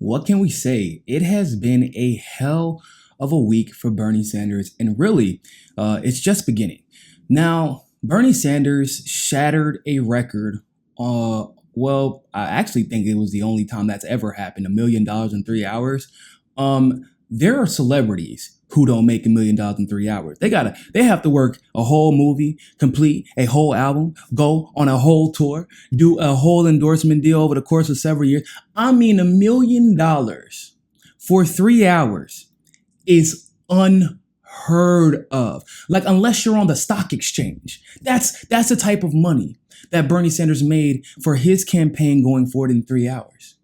what can we say? It has been a hell of a week for Bernie Sanders, and really, it's just beginning. Now, Bernie Sanders shattered a record. I actually think it was the only time that's ever happened, $1 million in 3 hours. There are celebrities who don't make $1 million in 3 hours. They have to work a whole movie, complete a whole album, go on a whole tour, do a whole endorsement deal over the course of several years. I mean, $1 million for 3 hours is unheard of. Like, unless you're on the stock exchange, that's the type of money that Bernie Sanders made for his campaign going forward in 3 hours.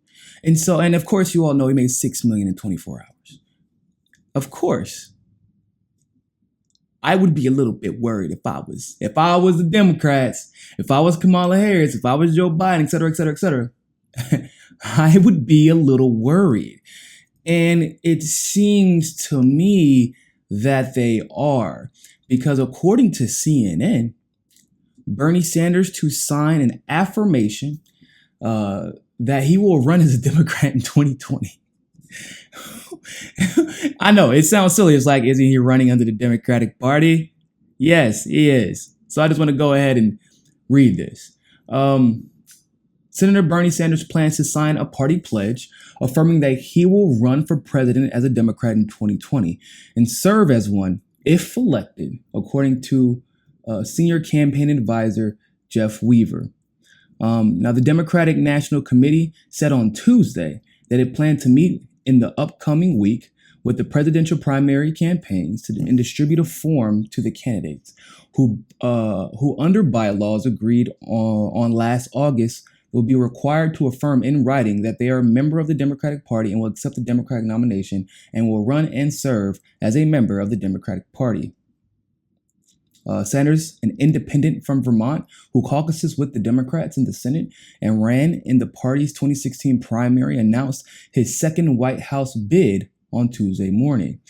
And of course, you all know he made $6 million in 24 hours. Of course, I would be a little bit worried if I was the Democrats, if I was Kamala Harris, if I was Joe Biden, et cetera, et cetera, et cetera. I would be a little worried. And it seems to me that they are, because according to CNN, Bernie Sanders to sign an affirmation that he will run as a Democrat in 2020. I know it sounds silly. It's like, isn't he running under the Democratic Party? Yes, he is. So I just want to go ahead and read this. Senator Bernie Sanders plans to sign a party pledge affirming that he will run for president as a Democrat in 2020 and serve as one if elected, according to senior campaign advisor Jeff Weaver. Now, the Democratic National Committee said on Tuesday that it planned to meet in the upcoming week with the presidential primary campaigns and distribute a form to the candidates who under bylaws agreed on last August will be required to affirm in writing that they are a member of the Democratic Party and will accept the Democratic nomination and will run and serve as a member of the Democratic Party. Sanders, an independent from Vermont who caucuses with the Democrats in the Senate and ran in the party's 2016 primary, announced his second White House bid on Tuesday morning.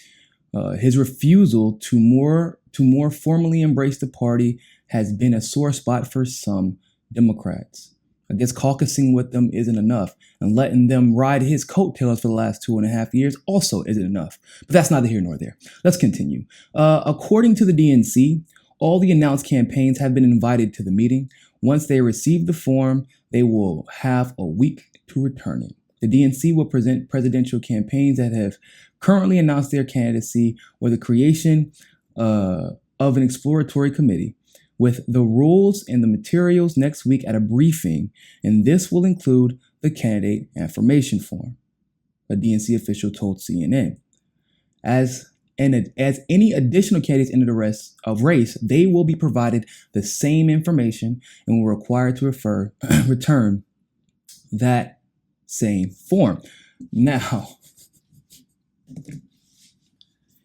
His refusal to more formally embrace the party has been a sore spot for some Democrats. I guess caucusing with them isn't enough, and letting them ride his coattails for the last 2.5 years also isn't enough. But that's neither here nor there. Let's continue. According to the DNC, all the announced campaigns have been invited to the meeting. Once they receive the form, they will have a week to return it. The DNC will present presidential campaigns that have currently announced their candidacy or the creation of an exploratory committee with the rules and the materials next week at a briefing, and this will include the candidate affirmation form, a DNC official told CNN. As any additional candidates enter the race, they will be provided the same information and will require to return that same form. Now,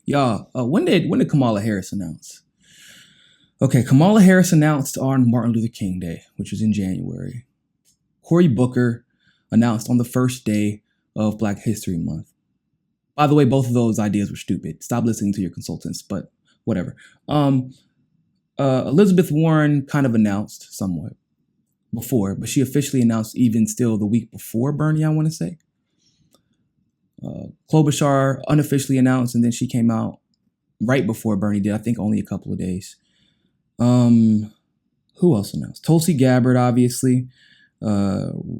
y'all, when did Kamala Harris announce? Okay, Kamala Harris announced on Martin Luther King Day, which was in January. Cory Booker announced on the first day of Black History Month. By the way, both of those ideas were stupid. Stop listening to your consultants, but whatever. Elizabeth Warren kind of announced somewhat before, but she officially announced even still the week before Bernie, I want to say. Klobuchar unofficially announced, and then she came out right before Bernie did, I think only a couple of days. Who else announced? Tulsi Gabbard, obviously. The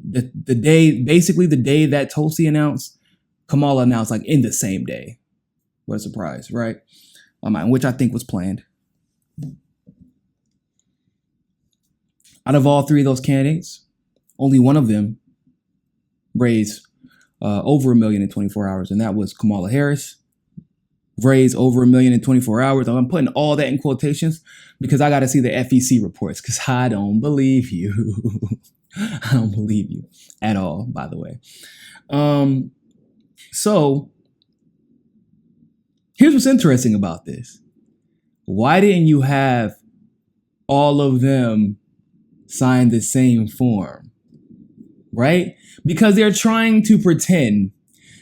day that Tulsi announced, Kamala announced like in the same day. What a surprise, right? Which I think was planned. Out of all three of those candidates, only one of them raised over $1 million in 24 hours, and that was Kamala Harris. Raised over $1 million in 24 hours. I'm putting all that in quotations because I got to see the FEC reports because I don't believe you. I don't believe you at all, by the way. So here's what's interesting about this. Why didn't you have all of them sign the same form? Right? Because they're trying to pretend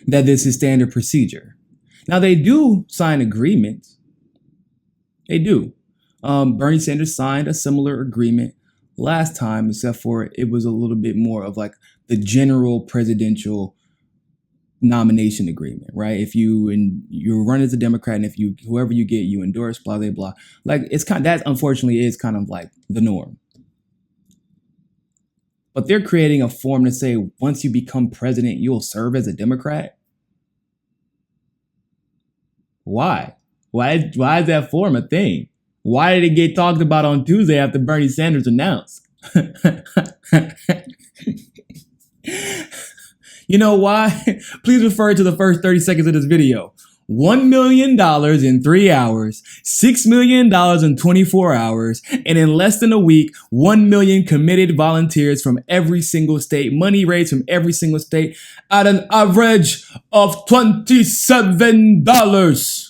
that this is standard procedure. Now, they do sign agreements. They do. Bernie Sanders signed a similar agreement last time, except for it was a little bit more of like the general presidential nomination agreement, right? If you run as a Democrat, and if you whoever you get, you endorse, blah blah blah. Like it's kind of, that unfortunately is kind of like the norm. But they're creating a form to say once you become president, you'll serve as a Democrat. Why? Why is that form a thing? Why did it get talked about on Tuesday after Bernie Sanders announced? You know why? Please refer to the first 30 seconds of this video. $1 million in 3 hours, $6 million in 24 hours, and in less than a week, 1 million committed volunteers from every single state, money raised from every single state at an average of $27.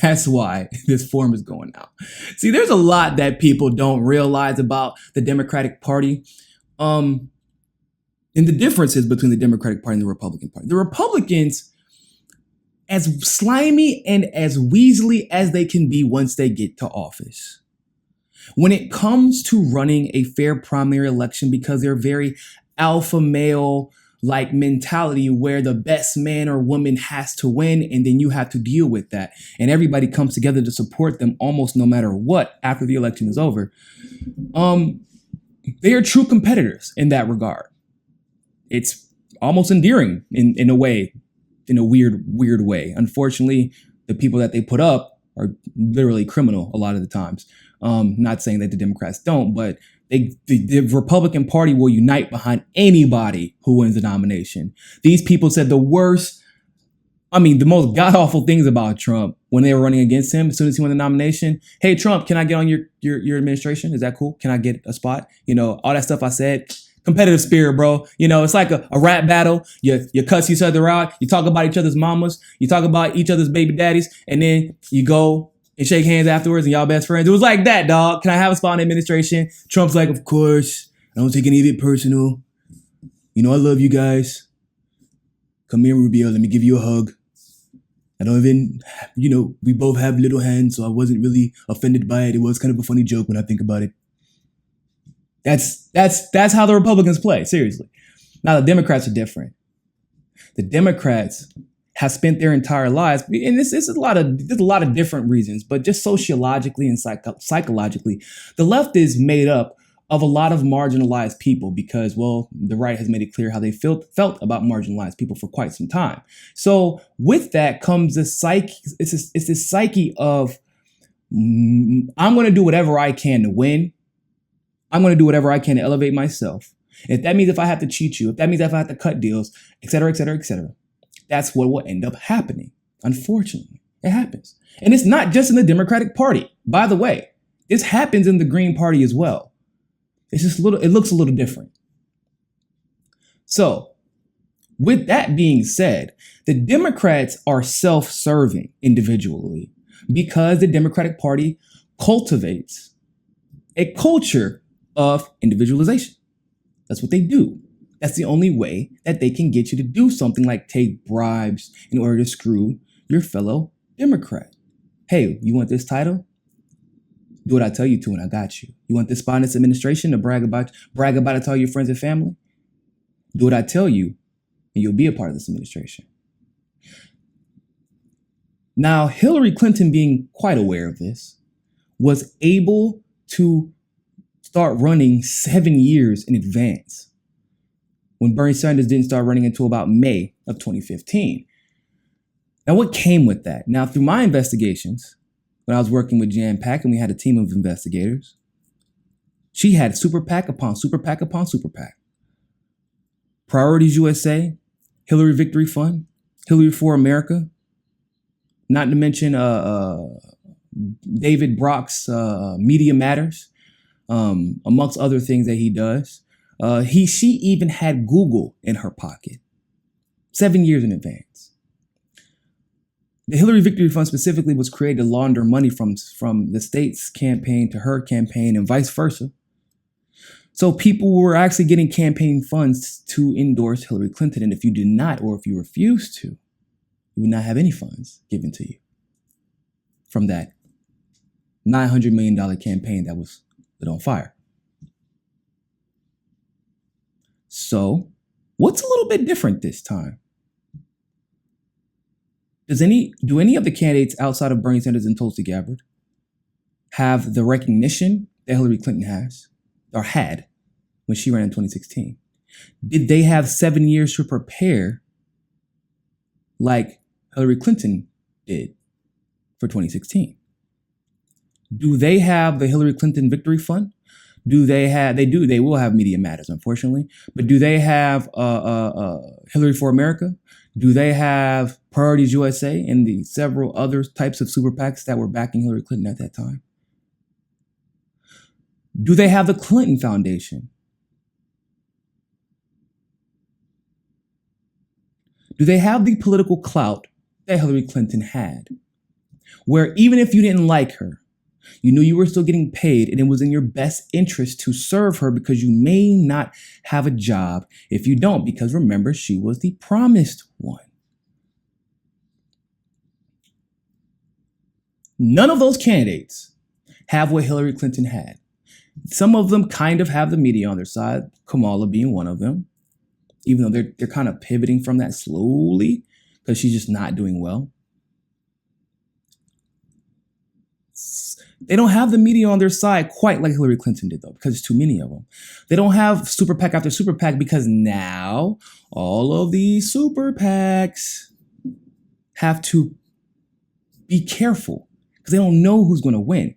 That's why this form is going out. See, there's a lot that people don't realize about the Democratic Party. And the differences between the Democratic Party and the Republican Party. The Republicans, as slimy and as weaselly as they can be once they get to office, when it comes to running a fair primary election, because they're very alpha male like mentality where the best man or woman has to win and then you have to deal with that. And everybody comes together to support them almost no matter what after the election is over. They are true competitors in that regard. It's almost endearing in a way, in a weird way. Unfortunately, the people that they put up are literally criminal a lot of the times. Not saying that the Democrats don't, but the Republican Party will unite behind anybody who wins the nomination. These people said the most god-awful things about Trump when they were running against him. As soon as he won the nomination, hey, Trump, can I get on your administration? Is that cool? Can I get a spot? You know, all that stuff I said. Competitive spirit, bro. You know, it's like a rap battle. You cuss each other out. You talk about each other's mamas. You talk about each other's baby daddies. And then you go and shake hands afterwards and y'all best friends. It was like that, dog. Can I have a spot in the administration? Trump's like, of course. I don't take any of it personal. You know, I love you guys. Come here, Rubio. Let me give you a hug. I don't even, we both have little hands, so I wasn't really offended by it. It was kind of a funny joke when I think about it. That's how the Republicans play, seriously. Now the Democrats are different. The Democrats have spent their entire lives, and there's a lot of different reasons, but just sociologically and psychologically, the left is made up of a lot of marginalized people because, well, the right has made it clear how they felt about marginalized people for quite some time. So with that comes this psyche. It's this psyche of I'm going to do whatever I can to win. I'm going to do whatever I can to elevate myself. If that means if I have to cheat you, if that means if I have to cut deals, et cetera, et cetera, et cetera, that's what will end up happening. Unfortunately, it happens. And it's not just in the Democratic Party. By the way, this happens in the Green Party as well. It's just it looks a little different. So with that being said, the Democrats are self-serving individually because the Democratic Party cultivates a culture of individualization. That's what they do. That's the only way that they can get you to do something like take bribes in order to screw your fellow Democrat. Hey, you want this title? Do what I tell you to and I got you. You want this spot in this administration to brag about it to all your friends and family? Do what I tell you and you'll be a part of this administration. Now, Hillary Clinton, being quite aware of this, was able to start running 7 years in advance when Bernie Sanders didn't start running until about May of 2015. Now, what came with that? Now, through my investigations, when I was working with Jan Pack and we had a team of investigators, she had super PAC upon super PAC upon super PAC. Priorities USA, Hillary Victory Fund, Hillary for America, not to mention David Brock's Media Matters, amongst other things that he does. She even had Google in her pocket 7 years in advance. The Hillary Victory Fund specifically was created to launder money from the state's campaign to her campaign and vice versa. So people were actually getting campaign funds to endorse Hillary Clinton. And if you did not, or if you refused to, you would not have any funds given to you from that $900 million campaign that was lit on fire. So What's a little bit different this time? Do any of the candidates outside of Bernie Sanders and Tulsi Gabbard have the recognition that Hillary Clinton has or had when she ran in 2016? Did they have 7 years to prepare like Hillary Clinton did for 2016? Do they have the Hillary Clinton Victory Fund? They will have Media Matters, unfortunately. But do they have Hillary for America? Do they have Priorities USA and the several other types of super PACs that were backing Hillary Clinton at that time? Do they have the Clinton Foundation? Do they have the political clout that Hillary Clinton had? Where even if you didn't like her, you knew you were still getting paid and it was in your best interest to serve her because you may not have a job if you don't, because remember, she was the promised one. None of those candidates have what Hillary Clinton had. Some of them kind of have the media on their side, Kamala being one of them, even though they're kind of pivoting from that slowly because she's just not doing well. They don't have the media on their side quite like Hillary Clinton did, though, because there's too many of them. They don't have super PAC after super PAC because now all of these super PACs have to be careful because they don't know who's going to win.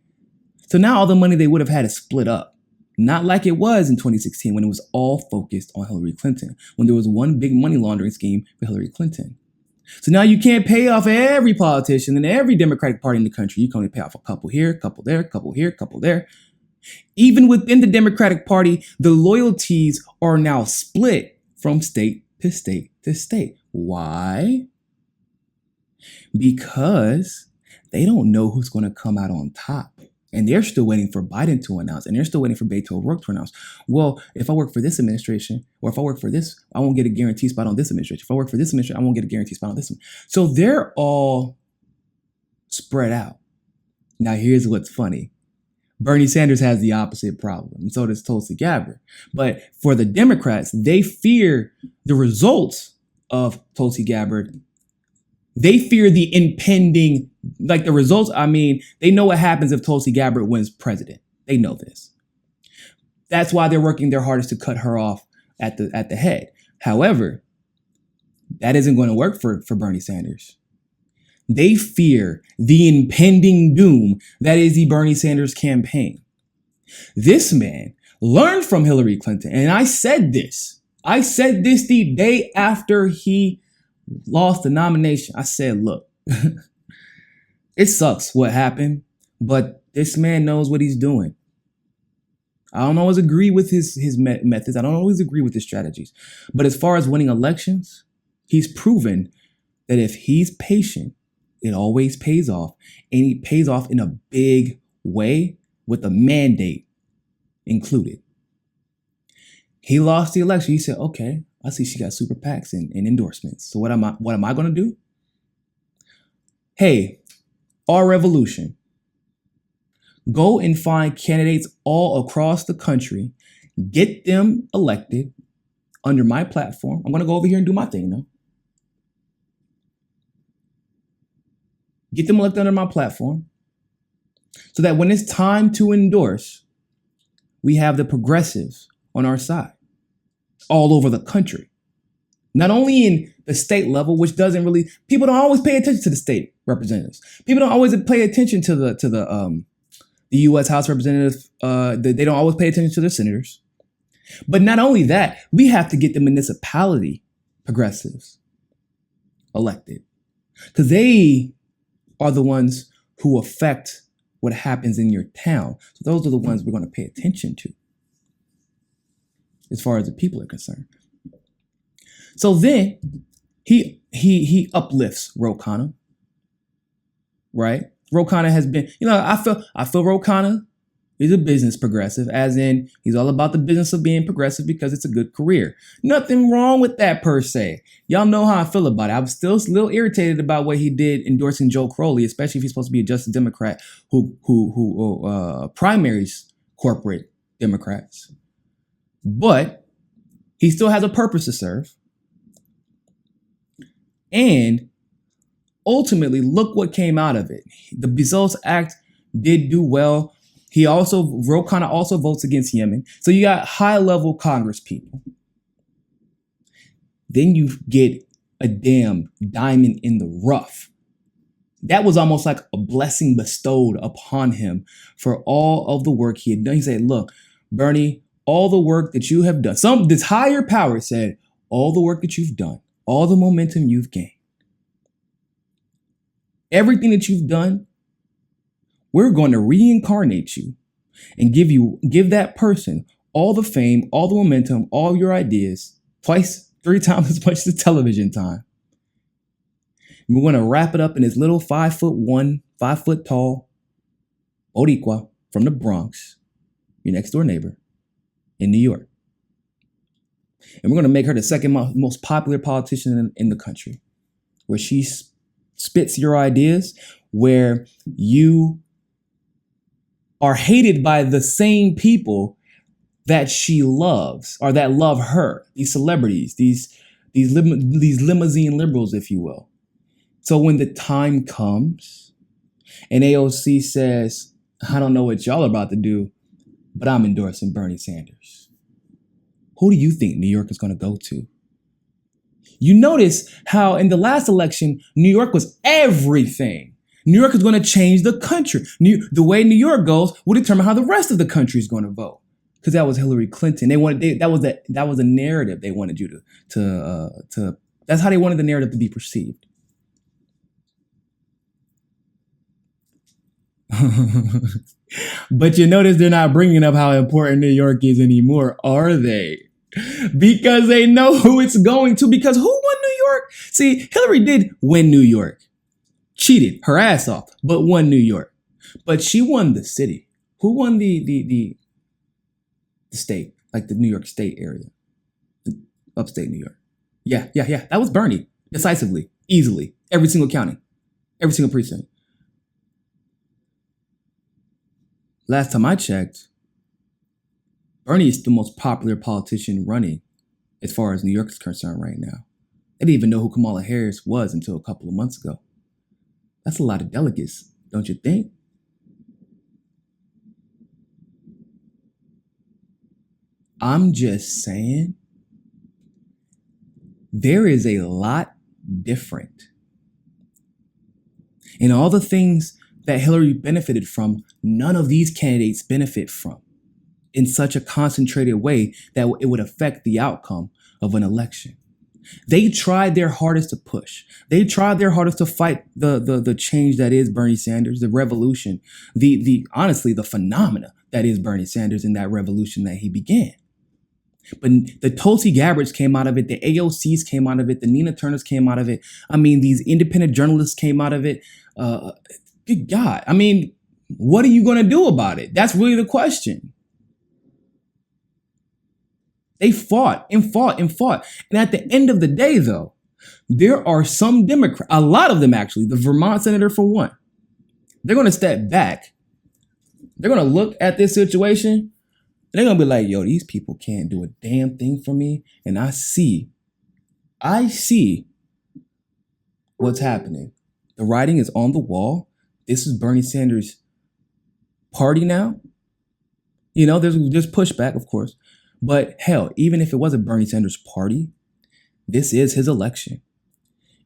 So now all the money they would have had is split up. Not like it was in 2016 when it was all focused on Hillary Clinton, when there was one big money laundering scheme for Hillary Clinton. So now you can't pay off every politician in every Democratic Party in the country. You can only pay off a couple here, a couple there, a couple here, a couple there. Even within the Democratic Party, the loyalties are now split from state to state to state. Why? Because they don't know who's going to come out on top. And they're still waiting for Biden to announce, and they're still waiting for Beto O'Rourke to announce. Well, if I work for this administration, or if I work for this, I won't get a guaranteed spot on this administration. If I work for this administration, I won't get a guaranteed spot on this one. So they're all spread out. Now, here's what's funny. Bernie Sanders has the opposite problem, and so does Tulsi Gabbard. But for the Democrats, they fear the results of Tulsi Gabbard. They fear the impending, like the results. I mean, they know what happens if Tulsi Gabbard wins president. They know this. That's why they're working their hardest to cut her off at the head. However, that isn't going to work for Bernie Sanders. They fear the impending doom that is the Bernie Sanders campaign. This man learned from Hillary Clinton. And I said this the day after he lost the nomination. I said, look, it sucks what happened, but this man knows what he's doing. I don't always agree with his methods. I don't always agree with his strategies. But as far as winning elections, he's proven that if he's patient, it always pays off. And he pays off in a big way with a mandate included. He lost the election. He said, okay, I see she got super PACs and endorsements. So what am I going to do? Hey, our revolution. Go and find candidates all across the country. Get them elected under my platform. I'm going to go over here and do my thing, though. Get them elected under my platform so that when it's time to endorse, we have the progressives on our side all over the country. Not only in the state level, which doesn't really, people don't always pay attention to the state representatives. People don't always pay attention to the U.S. House representatives. They don't always pay attention to their senators. But not only that, we have to get the municipality progressives elected because they are the ones who affect what happens in your town. So those are the ones we're going to pay attention to as far as the people are concerned. So then he uplifts Ro Khanna, right? Ro Khanna has been, I feel Ro Khanna is a business progressive, as in he's all about the business of being progressive because it's a good career. Nothing wrong with that per se. Y'all know how I feel about it. I'm still a little irritated about what he did endorsing Joe Crowley, especially if he's supposed to be a Justice Democrat who primaries corporate Democrats. But He still has a purpose to serve. And ultimately, look what came out of it. The Bezos Act did do well. He also, Ro Khanna also votes against Yemen. So you got high-level Congress people. Then you get a damn diamond in the rough. That was almost like a blessing bestowed upon him for all of the work he had done. He said, look, Bernie, all the work that you have done, this higher power said, all the work that you've done, all the momentum you've gained, everything that you've done, we're going to reincarnate you and give that person all the fame, all the momentum, all your ideas, twice, 3 times as much as television time. And we're going to wrap it up in this little 5'1", 5 foot tall Boricua from the Bronx, your next door neighbor in New York. And we're going to make her the second most popular politician in the country, where she spits your ideas, where you are hated by the same people that she loves or that love her, these celebrities, these limousine liberals, if you will. So when the time comes and AOC says, I don't know what y'all are about to do, but I'm endorsing Bernie Sanders, who do you think New York is going to go to? You notice how in the last election, New York was everything. New York is going to change the country. The way New York goes will determine how the rest of the country is going to vote. Because that was Hillary Clinton. That was a narrative they wanted you to. That's how they wanted the narrative to be perceived. But you notice they're not bringing up how important New York is anymore, are they? Because they know who it's going to. Because who won New York? See, Hillary did win New York. Cheated her ass off, but won New York. But she won the city. Who won the state? Like the New York State area. Upstate New York. Yeah. That was Bernie. Decisively. Easily. Every single county. Every single precinct. Last time I checked, Bernie is the most popular politician running as far as New York is concerned right now. I didn't even know who Kamala Harris was until a couple of months ago. That's a lot of delegates, don't you think? I'm just saying, there is a lot different. And all the things that Hillary benefited from, none of these candidates benefit from in such a concentrated way that it would affect the outcome of an election. They tried their hardest to push. They tried their hardest to fight the change that is Bernie Sanders, the revolution, honestly, the phenomena that is Bernie Sanders and that revolution that he began. But the Tulsi Gabbards came out of it. The AOCs came out of it. The Nina Turners came out of it. I mean, these independent journalists came out of it. Good God. I mean, what are you going to do about it? That's really the question. They fought and fought and fought. And at the end of the day, though, there are some Democrats, a lot of them actually, the Vermont senator for one, they're going to step back. They're going to look at this situation and they're going to be like, yo, these people can't do a damn thing for me. And I see what's happening. The writing is on the wall. This is Bernie Sanders' party now. You know, there's pushback, of course. But hell, even if it wasn't Bernie Sanders' party, this is his election.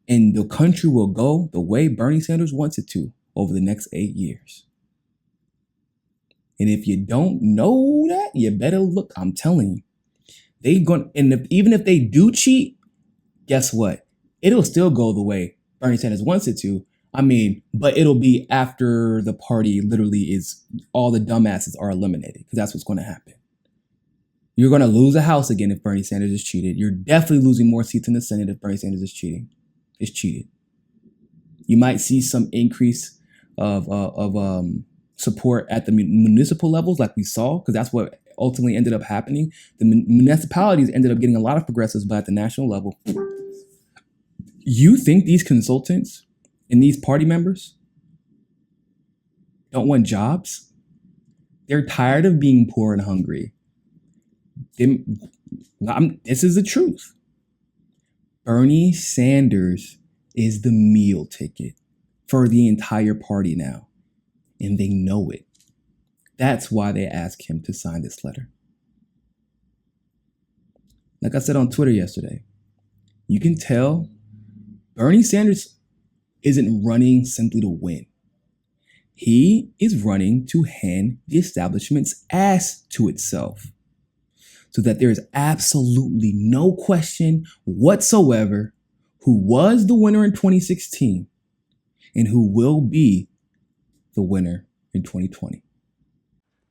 And the country will go the way Bernie Sanders wants it to over the next 8 years. And if you don't know that, you better look. I'm telling you. Even if they do cheat, guess what? It'll still go the way Bernie Sanders wants it to. I mean, but it'll be after the party literally is, all the dumbasses are eliminated, because that's what's going to happen. You're going to lose a house again if Bernie Sanders is cheated. You're definitely losing more seats in the Senate if Bernie Sanders is cheating. It's cheated. You might see some increase of support at the municipal levels like we saw, because that's what ultimately ended up happening. The municipalities ended up getting a lot of progressives, but at the national level. You think these consultants and these party members don't want jobs? They're tired of being poor and hungry. This is the truth. Bernie Sanders is the meal ticket for the entire party now, and they know it. That's why they asked him to sign this letter. Like I said on Twitter yesterday, you can tell Bernie Sanders isn't running simply to win. He is running to hand the establishment's ass to itself, so that there is absolutely no question whatsoever who was the winner in 2016 and who will be the winner in 2020.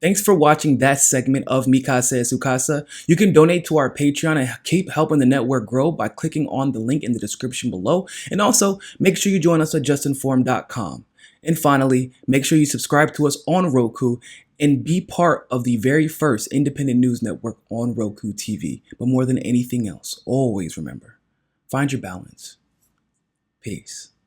Thanks for watching that segment of Mi Casa es Su Casa. You can donate to our Patreon and keep helping the network grow by clicking on the link in the description below. And also, make sure you join us at JustNForm.com. And finally, make sure you subscribe to us on Roku and be part of the very first independent news network on Roku TV. But more than anything else, always remember, find your balance. Peace.